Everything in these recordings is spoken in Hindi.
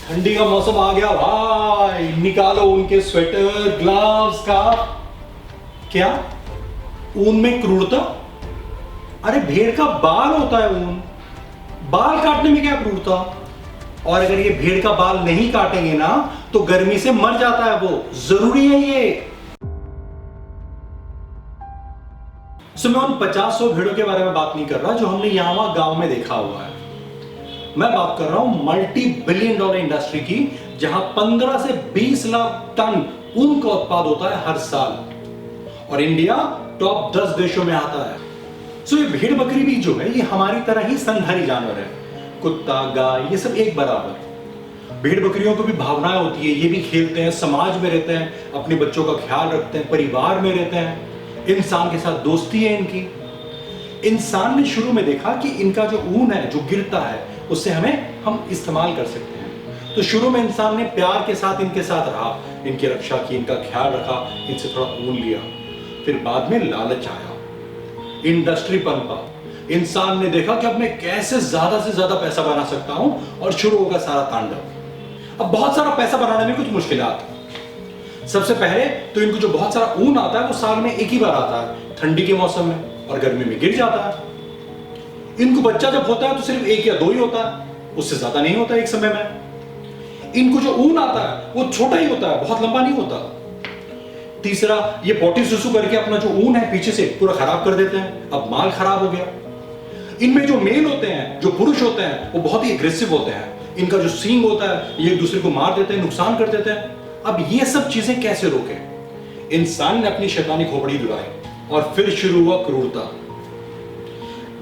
ठंडी का मौसम आ गया भाई, निकालो उनके स्वेटर, ग्लव्स का। क्या ऊन में क्रूरता? अरे भेड़ का बाल होता है ऊन, बाल काटने में क्या क्रूरता? और अगर ये भेड़ का बाल नहीं काटेंगे ना तो गर्मी से मर जाता है वो, जरूरी है ये। सो मैं उन 50-100 भेड़ों के बारे में बात नहीं कर रहा जो हमने यहां वहां गांव में देखा हुआ है। मैं बात कर रहा हूं मल्टी बिलियन डॉलर इंडस्ट्री की, जहां 15 से 20 लाख टन ऊन का उत्पाद होता है हर साल, और इंडिया टॉप 10 देशों में आता है। सो ये भेड़ बकरी भी जो है ये हमारी तरह ही स्तनधारी जानवर है। कुत्ता, गाय, ये सब एक बराबर। भेड़ बकरियों को भी भावनाएं होती है, ये भी खेलते हैं, समाज में रहते हैं, अपने बच्चों का ख्याल रखते हैं, परिवार में रहते हैं, इंसान के साथ दोस्ती है इनकी। इंसान ने शुरू में देखा कि इनका जो ऊन है जो गिरता है उससे हम इस्तेमाल कर सकते हैं। तो शुरू में इंसान ने प्यार के साथ इनके साथ रहा, इनकी रक्षा की, इनका ख्याल रखा, इनसे थोड़ा ऊन लिया। फिर बाद में लालच आया, इंडस्ट्री पनपा, इंसान ने देखा कि अब मैं कैसे ज्यादा से ज्यादा पैसा बना सकता हूं, और शुरू होगा सारा तांडव। अब बहुत सारा पैसा बनाने में कुछ मुश्किलात। सबसे पहले तो इनको जो बहुत सारा ऊन आता है वो साल में एक ही बार आता है, ठंडी के मौसम में, और गर्मी में गिर जाता है। इनको बच्चा जब होता है तो सिर्फ 1 या 2 ही होता है, उससे ज्यादा नहीं होता एक समय में। इनको जो ऊन आता है वो छोटा ही होता है, बहुत लंबा नहीं होता। तीसरा, ये पोटी सुसु करके अपना जो ऊन है पीछे से पूरा खराब कर देते हैं, अब माल खराब हो गया। इनमें जो मेल होते हैं, जो पुरुष होते हैं, वो बहुत ही एग्रेसिव होते हैं। इनका जो सींग होता है ये एक दूसरे को मार देते हैं, नुकसान कर देते हैं। अब ये सब चीजें कैसे रोकें? इंसान ने अपनी शैतानी खोपड़ी दुलाई और फिर शुरू हुआ क्रूरता।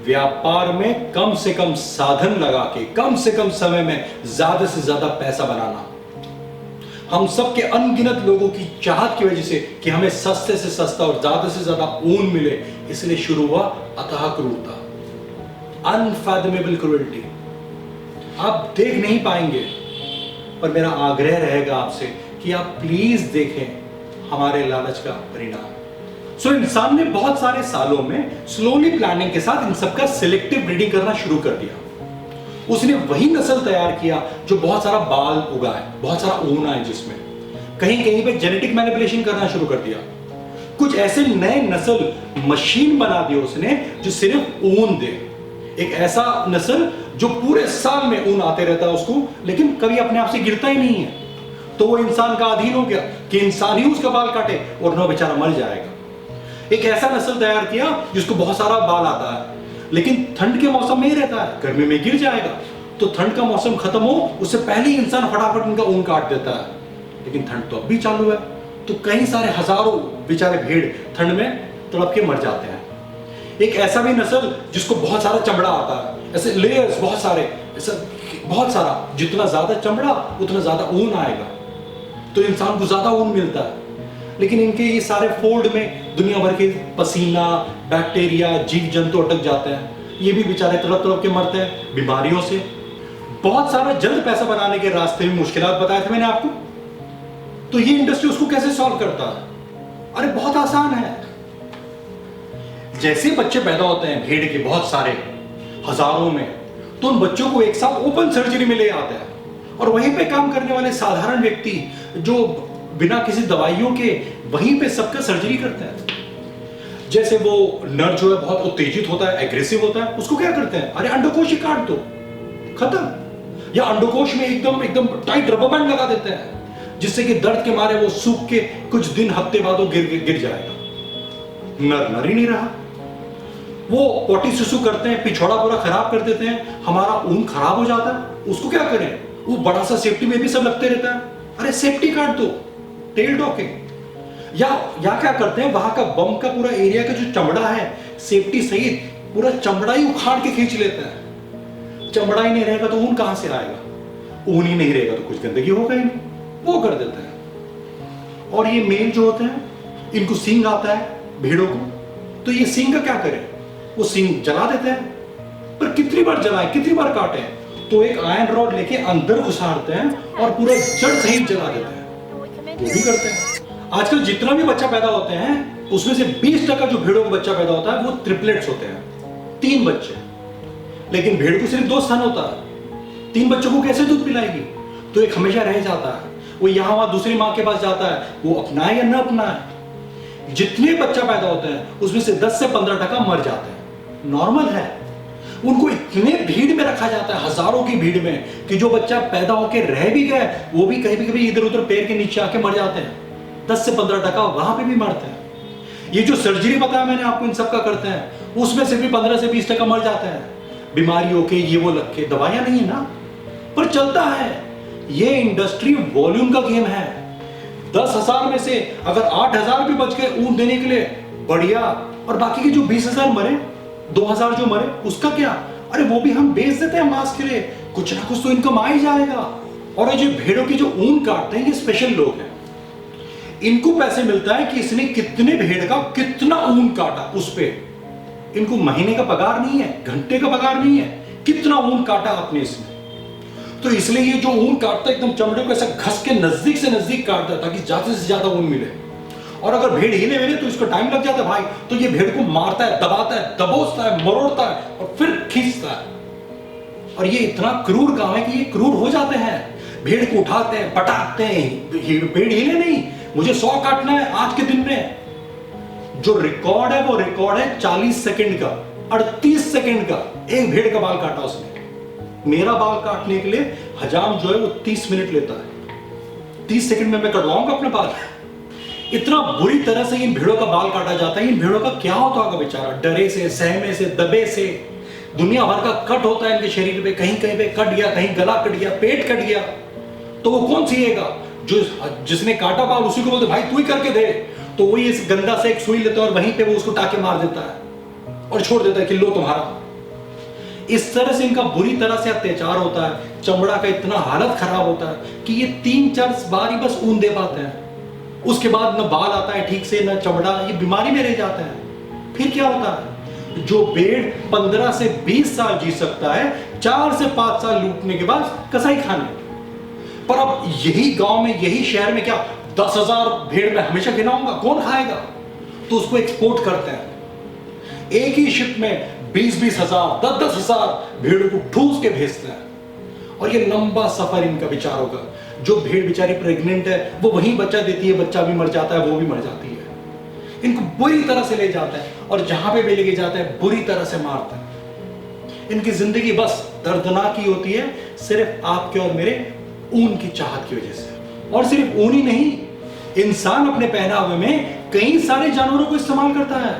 व्यापार में कम से कम साधन लगा के कम से कम समय में ज्यादा से ज्यादा पैसा बनाना। हम सब के अनगिनत लोगों की चाहत की वजह से कि हमें सस्ते से सस्ता और ज्यादा से ज्यादा ऊन मिले, इसलिए शुरू हुआ अथाह क्रूरता, अनफैथमेबल क्रूरटी। आप देख नहीं पाएंगे, पर मेरा आग्रह रहेगा आपसे कि आप प्लीज देखें हमारे लालच का परिणाम। सो इंसान ने बहुत सारे सालों में स्लोली प्लानिंग के साथ इन सबका सिलेक्टिव ब्रीडिंग करना शुरू कर दिया। उसने वही नस्ल तैयार किया जो बहुत सारा बाल उगाए, बहुत सारा ऊन आए, जिसमें कहीं कहीं पे जेनेटिक मैनिपुलेशन करना शुरू कर दिया। कुछ ऐसे नए नस्ल मशीन बना दी उसने जो सिर्फ ऊन दे। एक ऐसा नस्ल जो पूरे साल में ऊन आते रहता है उसको, लेकिन कभी अपने आप से गिरता ही नहीं है। तो वो इंसान का अधीन हो गया कि इंसान ही उसका बाल काटे और न बेचारा मर जाएगा। एक ऐसा नस्ल तैयार किया जिसको बहुत सारा बाल आता है, लेकिन ठंड के मौसम में ही रहता है, गर्मी में गिर जाएगा। तो ठंड का मौसम खत्म हो उससे पहले ही इंसान फटाफट उनका ऊन काट देता है, लेकिन ठंड तो अब भी चालू है। तो कई सारे हजारों बेचारे भेड़ ठंड में तड़प के मर जाते हैं। एक ऐसा भी नस्ल जिसको बहुत सारा चमड़ा आता है, ऐसे लेयर्स बहुत सारे, ऐसा बहुत सारा, जितना ज्यादा चमड़ा उतना ज्यादा ऊन आएगा, तो इंसान को ज्यादा ऊन मिलता है। लेकिन इनके ये सारे फोल्ड में दुनिया भर के पसीना, बैक्टीरिया, जीव जंतु अटक जाते हैं। ये भी बेचारे तड़प तड़प के मरते हैं बीमारियों से। बहुत सारा जल्द पैसा बनाने के रास्ते में मुश्किलात बताए थे मैंने आपको। तो ये इंडस्ट्री उसको कैसे सॉल्व करता है? अरे बहुत आसान है। जैसे बच्चे पैदा होते हैं भेड़ के बहुत सारे, हजारों में, तो उन बच्चों को एक साथ ओपन सर्जरी में ले आते हैं, और वहीं पे काम करने वाले साधारण व्यक्ति जो बिना किसी दवाइयों के वहीं पे सबका सर्जरी करते हैं। जैसे वो नर जो है बहुत उत्तेजित होता है, एग्रेसिव होता है, उसको क्या करते हैं? अरे अंडकोश ही काट दो, खत्म। या अंडकोश में एकदम एकदम टाइट रबर बैंड लगा देते हैं, जिससे कि दर्द के मारे वो सूख के कुछ दिन, हफ्ते बाद वो गिर जाएगा, नर ही नहीं रहा। वो पोटी सुसु करते हैं, पिछौड़ा पूरा खराब कर देते हैं, हमारा ऊन खराब हो जाता है। उसको क्या करें? वो बड़ा सा सेफ्टी में भी सब लगते रहता है, अरे सेफ्टी काट दो, टेल डॉकिंग। या क्या करते हैं, वहां का बम का पूरा एरिया का जो चमड़ा है, सेफ्टी सहित पूरा चमड़ा ही उखाड़ के खींच लेते हैं। चमड़ा ही नहीं रहेगा तो ऊन कहां से आएगा? ऊन ही नहीं रहेगा तो कुछ गंदगी होगा ही नहीं, वो कर देते हैं। और ये मेल जो होते हैं, इनको सींग आता है भेड़ों को, तो ये सींग का क्या करें? वो सींग जला देते हैं। पर कितनी बार जलाएं, कितनी बार काटें? तो एक आयरन रॉड लेके अंदर घुसाते हैं और पूरा जड़ सहित जला देते हैं। वो भी करते हैं। आजकल जितना भी बच्चा पैदा होते हैं उसमें से 20% जो भेड़ों का बच्चा पैदा होता है वो ट्रिपलेट्स होते हैं, 3 बच्चे। लेकिन भेड़ को सिर्फ 2 स्तन होता है, 3 बच्चों को कैसे दूध पिलाएगी? तो एक हमेशा रह जाता है, वो यहाँ वहां दूसरी माँ के पास जाता है, वो अपनाए या न अपनाए। जितने बच्चा पैदा होते हैं उसमें से 10 से 15% मर जाते हैं, नॉर्मल है। उनको इतने भीड़ में रखा जाता है, हजारों की भीड़ में, कि जो बच्चा पैदा होकर रह भी गए वो भी कभी इधर उधर पैर के नीचे आके मर जाते हैं। 10 से 15% वहां पे भी मरते हैं। ये जो सर्जरी बताया मैंने आपको इन सब का करते हैं, उसमें से भी 15 से 20% मर जाते हैं, बीमारियों के, ये वो लग के। दवाइयां नहीं है ना, पर चलता है। ये इंडस्ट्री वॉल्यूम का गेम है। 10,000 में से अगर 8,000 भी बच गए ऊन देने के लिए, बढ़िया। और बाकी के जो 20,000 मरे, 2,000 जो मरे, उसका क्या? अरे वो भी हम बेच देते हैं मांस के लिए, कुछ ना कुछ तो इनकम आ ही जाएगा। और ये जो भेड़ों की जो ऊन काटते हैं, ये स्पेशल लोग हैं। इनको पैसे मिलता है कि इसने कितने भेड़ का कितना ऊन काटा, उस पे इनको महीने का पगार नहीं है, घंटे का पगार नहीं है, कितना ऊन काटा आपने इसमें। तो इसलिए ये जो ऊन काटता है एकदम चमड़े को ऐसा घस के नजदीक से नजदीक काटता है ताकि ज्यादा से ज्यादा ऊन मिले। और अगर भेड़ हिले मिले तो इसको टाइम लग जाता है भाई, तो ये भेड़ को मारता है, दबाता है, दबोचता है, मरोड़ता है और फिर खींचता है। और ये इतना क्रूर काम है कि ये क्रूर हो जाते हैं। भेड़ को उठाते हैं, पटाते हैं, भेड़ हिले नहीं, मुझे 100 काटना है आज के दिन में। जो रिकॉर्ड है वो रिकॉर्ड है 40 सेकंड का, 38 सेकंड का एक भेड़ का बाल काटा उसने। मेरा बाल काटने के लिए हजाम जो है वो 30 मिनट लेता है। 30 सेकंड में मैं कटवाऊंगा अपने बाल। इतना बुरी तरह से इन भेड़ों का बाल काटा जाता है। इन भेड़ों का क्या होता होगा बेचारा, डरे से, सहमे से, दबे से, दुनिया भर का कट होता है इनके शरीर पे, कहीं कहीं पे कट गया, कहीं गला कट गया, पेट कट गया, तो वो कौन सिएगा? जो जिसने काटा बाल उसी को बोलते भाई तू ही करके दे, तो वही इस गंदा से एक सुई लेता है और वहीं पे वो उसको टाके मार देता है और छोड़ देता है कि लो तुम्हारा। इस तरह से इनका बुरी तरह से अत्याचार होता है। चमड़ा का इतना हालत खराब होता है कि ये 3-4 बार ही बस ऊन दे पाते हैं। उसके बाद न बाल आता है ठीक से, न चमड़ा, ये बीमारी में रह जाते हैं। फिर क्या होता है? जो भेड़ 15 से 20 साल जी सकता है, 4 से 5 साल लूटने के बाद कसाई खाने। पर अब यही गांव में, यही शहर में क्या 10,000 भेड़ में हमेशा गिनाऊंगा? कौन खाएगा? तो उसको एक्सपोर्ट करते हैं। एक ही शिप में 20-20 हजार, 10-10 हजार भेड़ों को ठूस के भेजते हैं। और ये लंबा सफर इनका बेचारों का। जो भेड़ बेचारी प्रेग्नेंट है वो वहीं बच्चा देती है, बच्चा भी मर जाता है, वो भी मर जाती है। इनको बुरी तरह से ले जाता है और जहां पे भी लेके जाता है बुरी तरह से मारता है। इनकी जिंदगी बस दर्दनाक ही होती है, सिर्फ आपके और मेरे ऊन की चाहत की वजह से। और सिर्फ ऊन ही नहीं, इंसान अपने पहनावे में कई सारे जानवरों को इस्तेमाल करता है।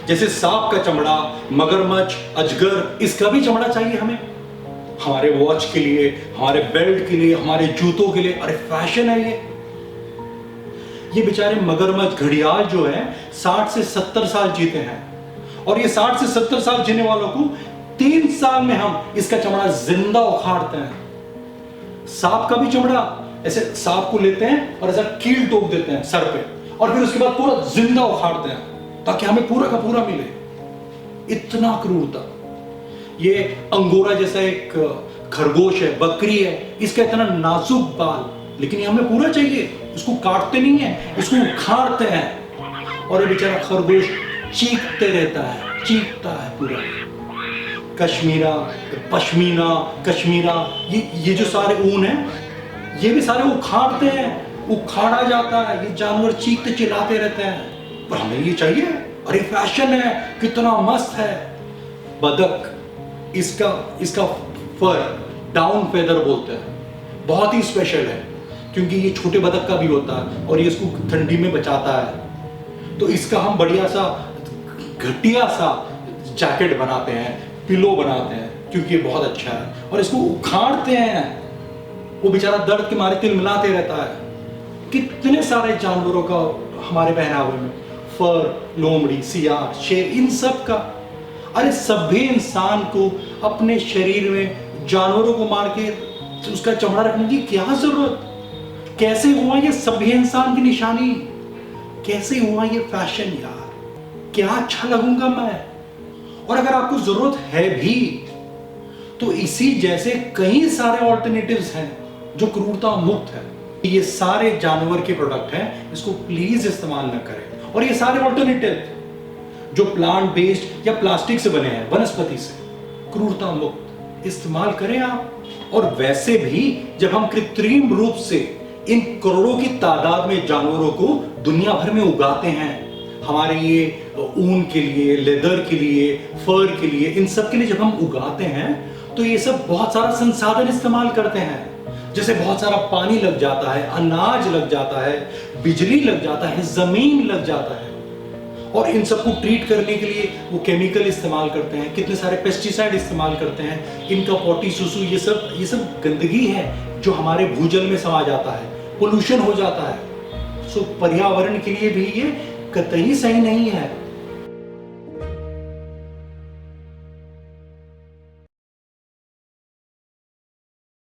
जैसे सांप का चमड़ा, मगरमच्छ, अजगर, इसका भी चमड़ा चाहिए हमें, हमारे वॉच के लिए, हमारे बेल्ट के लिए, हमारे जूतों के लिए। अरे फैशन है ये बेचारे मगरमच्छ, घड़ियाल जो है 60 से 70 साल जीते हैं। और ये 60 से 70 साल जीने वालों को 3 साल में हम इसका चमड़ा जिंदा उखाड़ते हैं। सांप का भी चमड़ा ऐसे सांप को लेते हैं और ऐसा कील ठोक देते हैं सर पे, और फिर उसके बाद पूरा जिंदा उखाड़ते हैं ताकि हमें पूरा का पूरा मिले। इतना क्रूरता। ये अंगोरा जैसा एक खरगोश है, बकरी है, इसका इतना नाजुक बाल, लेकिन ये हमें पूरा चाहिए। इसको काटते नहीं है, इसको उखाड़ते हैं। और ये बेचारा खरगोश चीखते रहता है, चीखता है पूरा। कश्मीरा, पश्मीना, कश्मीरा, ये जो सारे ऊन है, ये भी सारे उखाड़ते हैं, उखाड़ा जाता है। ये जानवर चीखते चिल्लाते रहते हैं, पर हमें ये चाहिए। अरे फैशन है, कितना मस्त है। बदक, इसका फर डाउन फेदर बोलते हैं, बहुत ही स्पेशल है क्योंकि ये छोटे बदक का भी होता है और ये इसको ठंडी में बचाता है। तो इसका हम बढ़िया सा घटिया सा जैकेट बनाते हैं, पिलो बनाते हैं, क्योंकि ये बहुत अच्छा है। और इसको उखाड़ते हैं, वो बेचारा दर्द के मारे तिलमिलाते रहता है। कितने सारे जानवरों का हमारे पहनावे में, फर, लोमड़ी, सियार, शेर, इन सब का। अरे सभी इंसान को अपने शरीर में जानवरों को मार के उसका चमड़ा रखने की क्या जरूरत? कैसे हुआ ये सभी इंसान की निशानी? कैसे हुआ ये फैशन यार? क्या अच्छा लगूंगा मैं? और अगर आपको जरूरत है भी तो इसी जैसे कई सारे ऑल्टरनेटिव्स हैं जो क्रूरता मुक्त है। ये सारे जानवर के प्रोडक्ट हैं, इसको प्लीज इस्तेमाल न करें। और ये सारे ऑल्टरनेटिव जो प्लांट बेस्ड या प्लास्टिक से बने हैं, वनस्पति से, क्रूरता मुक्त। इस्तेमाल करें आप। और वैसे भी जब हम कृत्रिम रूप से इन करोड़ों की तादाद में जानवरों को दुनिया भर में उगाते हैं, हमारे ये ऊन के लिए, लेदर के लिए, फर के लिए, इन सब के लिए जब हम उगाते हैं तो ये सब बहुत सारा संसाधन इस्तेमाल करते हैं। जैसे बहुत सारा पानी लग जाता है, अनाज लग जाता है, बिजली लग जाता है, जमीन लग जाता है। और इन सबको ट्रीट करने के लिए वो केमिकल इस्तेमाल करते हैं, कितने सारे पेस्टिसाइड इस्तेमाल करते हैं, इनका पॉटी सुसु, ये सब गंदगी है जो हमारे भूजल में समा जाता है, पोल्यूशन हो जाता है। सो पर्यावरण के लिए भी ये कतई सही नहीं है।